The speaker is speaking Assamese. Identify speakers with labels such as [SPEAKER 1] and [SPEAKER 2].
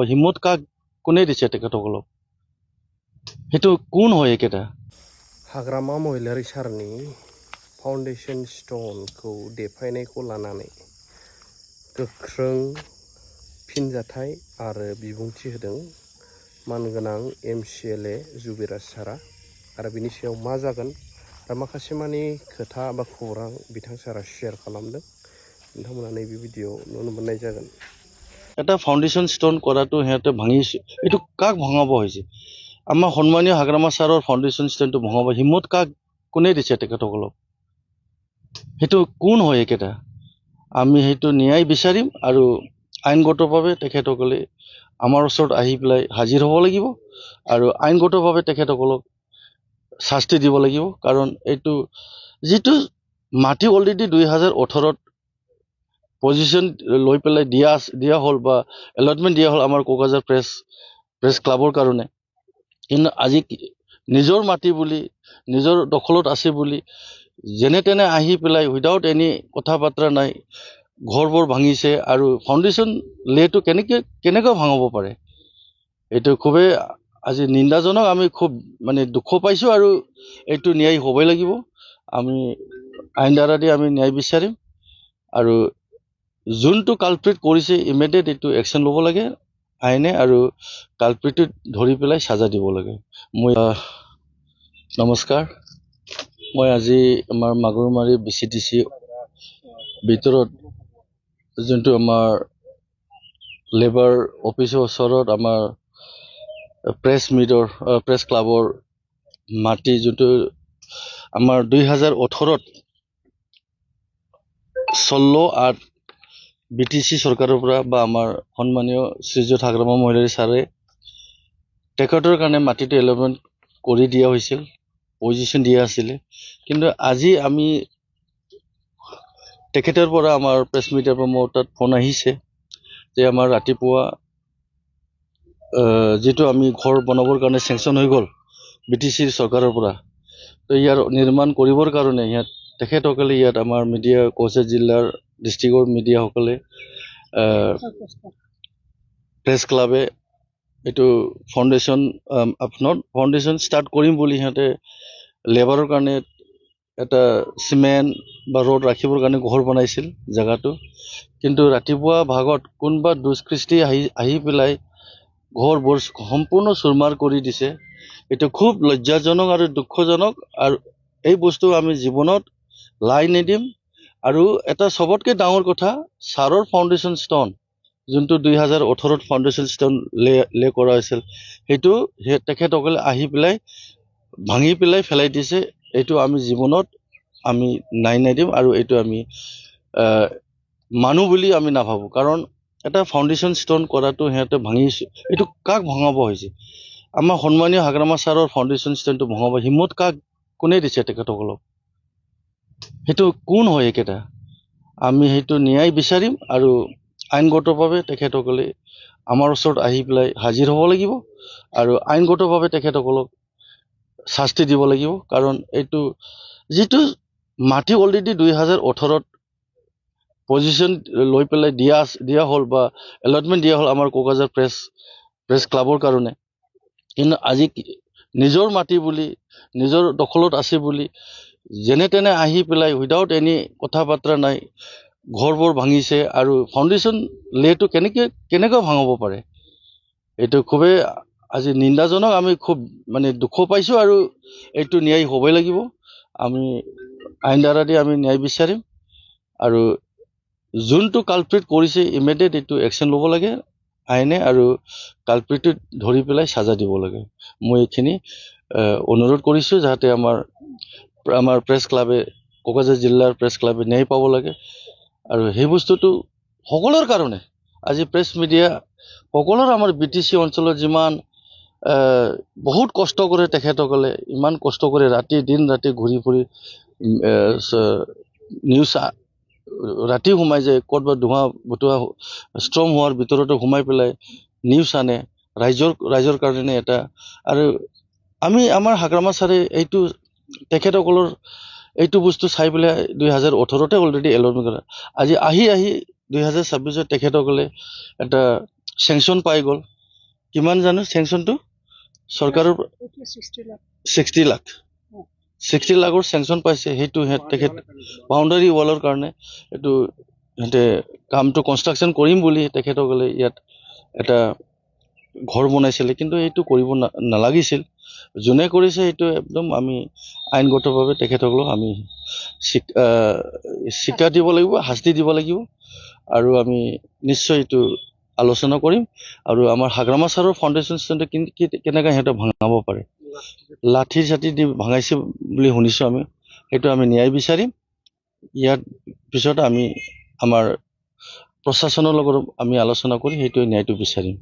[SPEAKER 1] হিম্মত কাক কোনে দিছে তেখেতসকলক সেইটো কোন হয় একেটা
[SPEAKER 2] हाग्रामा महिलारि सारनि फाउन्डेसन स्टनखौ देफायनायखौ लानानै गोख्रों फिनजाथाय आरो बिबुंथि होदों मानगोनां MCLA जुबिराज सारा आरो बिनि सायाव मा जागोन आरो माखासे मानि खोथा बा खौरां बिथां सारा शेयार खालामदों नोंथांमोना नैबे भिडिअ नुनो मोननाय जागोन
[SPEAKER 1] এটা ফাউণ্ডেশ্যন ষ্ট'ন কৰাটো সিহঁতে ভাঙিছে এইটো কাক ভঙাব হৈছে আমাৰ সন্মানীয় হাগ্ৰামা ছাৰৰ ফাউণ্ডেশ্যন ষ্ট'নটো ভঙাব হিম্মত কাক কোনে দিছে তেখেতসকলক সেইটো কোন হয় একেটা আমি সেইটো ন্যায় বিচাৰিম আৰু আইনগতভাৱে তেখেতসকলে আমাৰ ওচৰত আহি পেলাই হাজিৰ হ'ব লাগিব আৰু আইনগতভাৱে তেখেতসকলক শাস্তি দিব লাগিব কাৰণ এইটো যিটো মাটি অলৰেডি 2018ত পজিশ্যন লৈ পেলাই দিয়া হ'ল বা এলটমেণ্ট দিয়া হ'ল আমাৰ কোকৰাঝাৰ প্ৰেছ ক্লাবৰ কাৰণে কিন্তু আজি নিজৰ মাটি বুলি নিজৰ দখলত আছে বুলি যেনে তেনে আহি পেলাই উইদাউট এনি কথা বাৰ্তা নাই ঘৰবোৰ ভাঙিছে আৰু ফাউণ্ডেশ্যন লেটো কেনেকৈ ভাঙাব পাৰে এইটো খুবেই আজি নিন্দাজনক আমি খুব মানে দুখ পাইছোঁ আৰু এইটো ন্যায় হ'বই লাগিব আমি আইন দ্বাৰা দি আমি ন্যায় বিচাৰিম আৰু যোনটো কালপ্ৰিট কৰিছে ইমিডিয়েট এইটো একশ্যন ল'ব লাগে আইনে আৰু কালপ্ৰিটটো ধৰি পেলাই সাজা দিব লাগে মই নমস্কাৰ মই আজি আমাৰ মাগুৰমাৰী BCTC ভিতৰত যোনটো আমাৰ লেবাৰ অফিচৰ ওচৰত আমাৰ প্ৰেছ ক্লাবৰ মাটি যোনটো আমাৰ 2018ত 16/8 BTC চৰকাৰৰ পৰা বা আমাৰ সন্মানীয় শ্ৰীযুত হাগ্ৰামা মহিলাৰী ছাৰে তেখেতৰ কাৰণে মাটিটো এলটমেণ্ট কৰি দিয়া হৈছিল পজিশ্যন দিয়া আছিলে কিন্তু আজি আমি তেখেতৰ পৰা আমাৰ প্ৰেছ মিডিয়াৰ পৰা মোৰ তাত ফোন আহিছে যে আমাৰ ৰাতিপুৱা যিটো আমি ঘৰ বনাবৰ কাৰণে চেংচন হৈ গ'ল BTC চৰকাৰৰ পৰা তো ইয়াৰ নিৰ্মাণ কৰিবৰ কাৰণে তেখেতসকলে ইয়াত আমাৰ মিডিয়া কোকৰাঝাৰ জিলাৰ ডিষ্ট্ৰিক্টৰ মিডিয়াসকলে প্ৰেছ ক্লাবে এইটো ফাউণ্ডেশ্যন ষ্টাৰ্ট কৰিম বুলি সিহঁতে লেবাৰৰ কাৰণে এটা চিমেণ্ট বা ৰড ৰাখিবৰ কাৰণে ঘৰ বনাইছিল জেগাটো কিন্তু ৰাতিপুৱা ভাগত কোনোবা দুষ্কৃষ্টি আহি পেলাই ঘৰবোৰ সম্পূৰ্ণ চুৰমাৰ কৰি দিছে এইটো খুব লজ্জাজনক আৰু দুখজনক আৰু এই বস্তু আমি জীৱনত লাই নিদিম আৰু এটা চবতকৈ ডাঙৰ কথা ছাৰৰ ফাউণ্ডেশ্যন ষ্ট'ন যোনটো 2018ত ফাউণ্ডেশ্যন ষ্ট'ন লে কৰা হৈছিল সেইটো তেখেতসকলে আহি পেলাই ভাঙি পেলাই পেলাই দিছে এইটো আমি জীৱনত আমি নাই দিম আৰু এইটো আমি মানুহ বুলি আমি নাভাবোঁ কাৰণ এটা ফাউণ্ডেশ্যন ষ্ট'ন কৰাটো সিহঁতে ভাঙিছে এইটো কাক ভঙাব হৈছে আমাৰ সন্মানীয় হাগ্ৰামা ছাৰৰ ফাউণ্ডেশ্যন ষ্ট'নটো ভঙাব হিম্মত কাক কোনে দিছে তেখেতসকলক সেইটো কোন হয় একেটা আমি সেইটো ন্যায় বিচাৰিম আৰু আইনগতভাৱে তেখেতসকলে আমাৰ ওচৰত আহি পেলাই হাজিৰ হ'ব লাগিব আৰু আইনগতভাৱে তেখেতসকলক শাস্তি দিব লাগিব কাৰণ এইটো যিটো মাটি অলৰেডি 2018ত পজিশ্যন লৈ পেলাই দিয়া হ'ল বা এলটমেণ্ট দিয়া হ'ল আমাৰ কোকৰাঝাৰ প্ৰেছ ক্লাবৰ কাৰণে কিন্তু আজি নিজৰ মাটি বুলি নিজৰ দখলত আছে বুলি যেনে তেনে আহি পেলাই উইদাউট এনি কথা বাৰ্তা নাই ঘৰবোৰ ভাঙিছে আৰু ফাউণ্ডেশ্যন লেটো কেনেকৈ ভাঙাব পাৰে এইটো খুবেই আজি নিন্দাজনক আমি খুব মানে দুখ পাইছোঁ আৰু এইটো ন্যায় হ'বই লাগিব আমি আইন দ্বাৰা দি আমি ন্যায় বিচাৰিম আৰু যোনটো কালপ্ৰিট কৰিছে ইমিডিয়েট এইটো একশ্যন ল'ব লাগে আইনে আৰু কালপ্ৰিটটো ধৰি পেলাই সাজা দিব লাগে মই এইখিনি অনুৰোধ কৰিছোঁ যাতে আমাৰ প্ৰেছ ক্লাবে কোকৰাঝাৰ জিলাৰ প্ৰেছ ক্লাবে ন্যায় পাব লাগে আৰু সেই বস্তুটো সকলোৰ কাৰণে আজি প্ৰেছ মিডিয়া সকলোৰ আমাৰ BTC অঞ্চলত যিমান বহুত কষ্ট কৰে তেখেতসকলে ইমান কষ্ট কৰে দিন ৰাতি ঘূৰি ফুৰি নিউজ ৰাতি সোমাই যায় ক'ৰবাত ধোঁৱা বটোৱা ষ্ট্ৰং হোৱাৰ ভিতৰতে সোমাই পেলাই নিউজ আনে ৰাইজৰ কাৰণে এটা আৰু আমাৰ হাগ্ৰামা ছাৰে এইটো তেখেতসকলৰ এইটো বস্তু চাই পেলাই 2018তে অলৰেডি এলটমেণ্ট কৰা আজি আহি 2026ত তেখেতসকলে এটা চেংচন পাই গ'ল। কিমান জানো চেংচনটো চৰকাৰৰ 60 লাখ 60 লাখৰ চেংচন পাইছে। সেইটো তেখেত বাউণ্ডাৰী ৱালৰ কাৰণে এইটো সিহঁতে কামটো কনষ্ট্ৰাকশ্যন কৰিম বুলি তেখেতসকলে ইয়াত এটা ঘৰ বনাইছিলে, কিন্তু এইটো কৰিব নালাগিছিল। যোনে কৰিছে সেইটো একদম আমি আইনগতভাৱে তেখেতসকলক আমি শিক্ষা দিব লাগিব, শাস্তি দিব লাগিব, আৰু আমি নিশ্চয় এইটো আলোচনা কৰিম। আৰু আমাৰ হাগ্ৰামা ছাৰৰ ফাউণ্ডেশ্যন কেনেকৈ সিহঁতে ভাঙাব পাৰে, লাঠি চাঠি দি ভাঙাইছে বুলি শুনিছোঁ আমি। সেইটো আমি ন্যায় বিচাৰিম। ইয়াৰ পিছত আমি আমাৰ প্ৰশাসনৰ লগত আমি আলোচনা কৰি সেইটো ন্যায়টো বিচাৰিম।